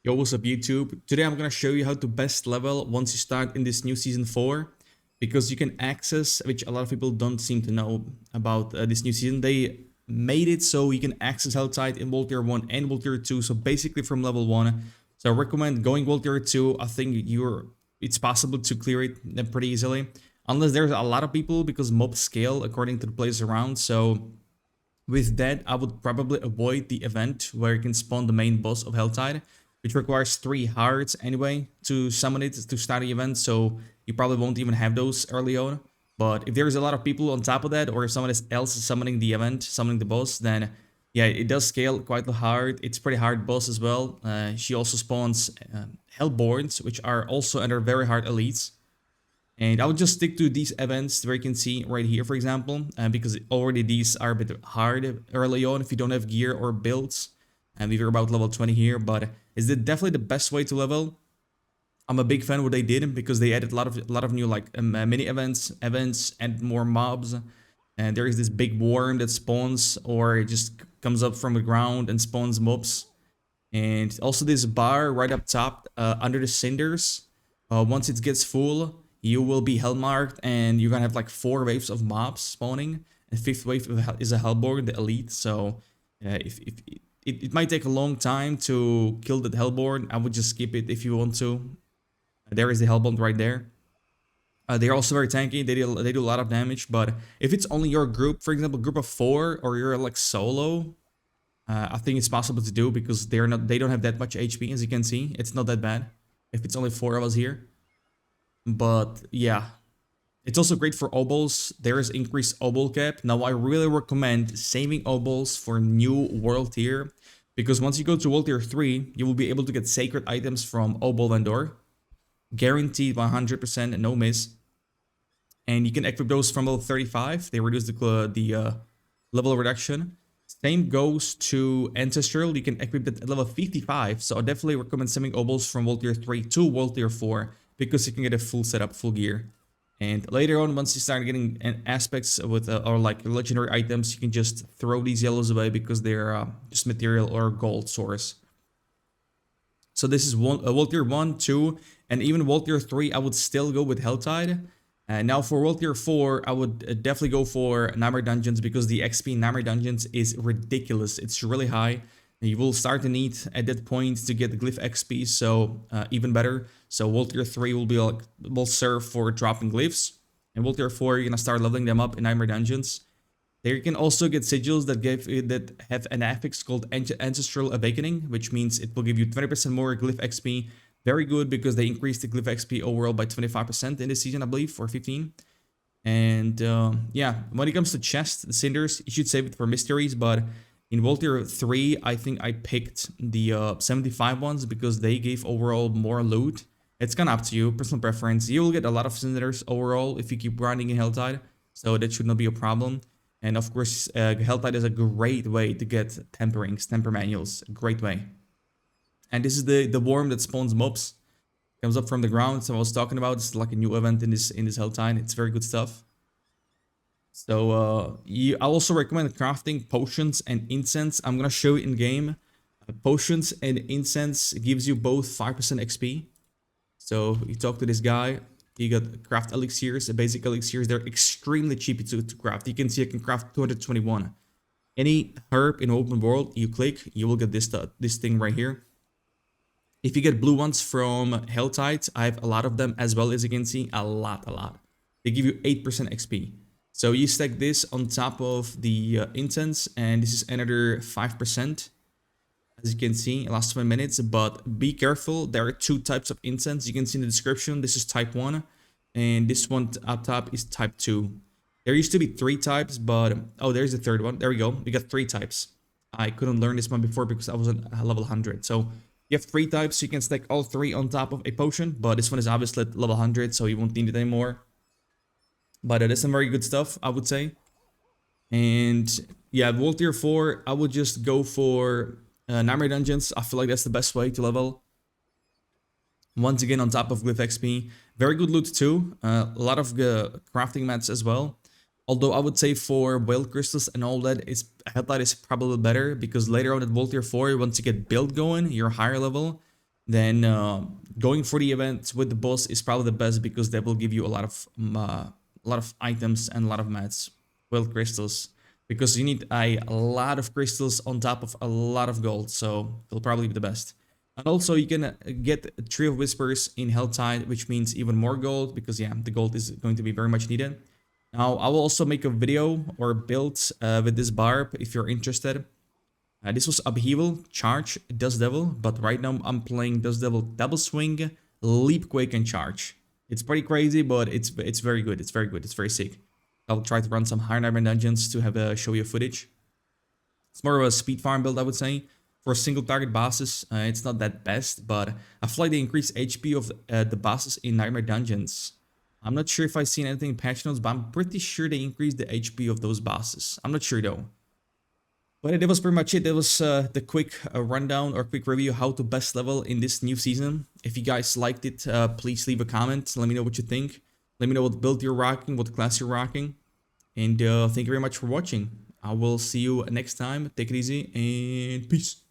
Yo, what's up YouTube? Today I'm gonna show you how to best level once you start in this new season 4, because you can access, which a lot of people don't seem to know about this new season. They made it so you can access Helltide in World Tier 1 and World Tier 2, so basically from level 1. So I recommend going World Tier 2. I think it's possible to clear it pretty easily, unless there's a lot of people, because mobs scale according to the players around. So with that, I would probably avoid the event where you can spawn the main boss of Helltide, which requires 3 hearts anyway to summon it to start the event, so you probably won't even have those early on. But if there's a lot of people on top of that, or if someone else is summoning the event, summoning the boss, then yeah, it does scale quite hard. It's pretty hard boss as well. She also spawns Hellborns, which are also under very hard elites. And I would just stick to these events where you can see right here, for example, because already these are a bit hard early on if you don't have gear or builds. And we were about level 20 here, but is it definitely the best way to level? I'm a big fan of what they did, because they added a lot of new like mini events, and more mobs. And there is this big worm that spawns, or it just comes up from the ground and spawns mobs. And also this bar right up top under the cinders. Once it gets full, you will be hell marked, and you're gonna have like 4 waves of mobs spawning. And 5th wave is a Hellborn, the elite. So if it might take a long time to kill the Hellborn, I would just skip it if you want to. There is the Hellborn right there. They're also very tanky. They do a lot of damage. But if it's only your group, for example, group of 4, or you're like solo, I think it's possible to do, because they don't have that much HP, as you can see. It's not that bad if it's only 4 of us here. But yeah, it's also great for OBOLS. There is increased OBOL cap. Now I really recommend saving OBOLS for new world tier, because once you go to world tier 3, you will be able to get sacred items from OBOL vendor, guaranteed 100%, no miss. And you can equip those from level 35. They reduce the level reduction. Same goes to Ancestral. You can equip it at level 55. So I definitely recommend sending OBOLS from World Tier 3 to World Tier 4, because you can get a full setup, full gear. And later on, once you start getting aspects with or like legendary items, you can just throw these yellows away, because they're just material or gold source. So this is World Tier 1, 2, and even World Tier 3, I would still go with Helltide. Now for World Tier 4, I would definitely go for Nightmare Dungeons, because the XP in Nightmare Dungeons is ridiculous. It's really high. You will start to need at that point to get the Glyph XP, so even better. So World Tier 3 will serve for dropping glyphs, and World Tier 4 you're gonna start leveling them up in Nightmare Dungeons. There you can also get sigils that have an affix called Ancestral Awakening, which means it will give you 20% more Glyph XP. Very good, because they increased the Glyph XP overall by 25% in this season, I believe, or 15. And yeah, when it comes to chests, the cinders, you should save it for mysteries, but in World Tier 3, I think I picked the 75 ones, because they gave overall more loot. It's kind of up to you, personal preference. You will get a lot of cinders overall if you keep grinding in Helltide, so that should not be a problem. And of course, Helltide is a great way to get temperings, temper manuals, a great way. And this is the worm that spawns mobs. Comes up from the ground. So I was talking about, this is like a new event in this Helltide. It's very good stuff. So I also recommend crafting potions and incense. I'm gonna show it in game. Potions and incense gives you both 5% XP. So you talk to this guy. You got craft elixirs, basic elixirs. They're extremely cheap to craft. You can see I can craft 221. Any herb in open world, you click, you will get this thing right here. If you get blue ones from Helltide, I have a lot of them as well, as you can see, a lot. They give you 8% XP. So you stack this on top of the incense, and this is another 5%. As you can see, it lasts 7 minutes, but be careful. There are 2 types of incense. You can see in the description, this is type 1, and this one up top is type 2. There used to be 3 types, but oh, there's the 3rd one. There we go. We got 3 types. I couldn't learn this one before because I was at level 100. So you have 3 types, so you can stack all 3 on top of a potion, but this one is obviously at level 100, so you won't need it anymore. But it is some very good stuff, I would say. And yeah, World Tier 4, I would just go for Nightmare Dungeons. I feel like that's the best way to level. Once again, on top of Glyph XP. Very good loot too. A lot of crafting mats as well. Although I would say for Whale Crystals and all that, Helltide is probably better, because later on at World Tier 4, once you get build going, you're higher level, then going for the events with the boss is probably the best, because they will give you a lot of items and a lot of mats, well, crystals, because you need a lot of crystals on top of a lot of gold, so it'll probably be the best. And also you can get Tree of Whispers in Helltide, which means even more gold, because yeah, the gold is going to be very much needed. Now I will also make a video or build with this barb if you're interested. This was Upheaval, Charge, Dust Devil, but right now I'm playing Dust Devil Double Swing, Leap, Quake, and Charge. It's pretty crazy, but it's very good. It's very good. It's very sick. I'll try to run some higher nightmare dungeons to have show you footage. It's more of a speed farm build, I would say. For single target bosses, it's not that best, but I feel like they increase HP of the bosses in nightmare dungeons. I'm not sure if I've seen anything in patch notes, but I'm pretty sure they increase the HP of those bosses. I'm not sure though. But that was pretty much it. That was the quick rundown or quick review how to best level in this new season. If you guys liked it, please leave a comment. Let me know what you think. Let me know what build you're rocking, what class you're rocking. And thank you very much for watching. I will see you next time. Take it easy and peace.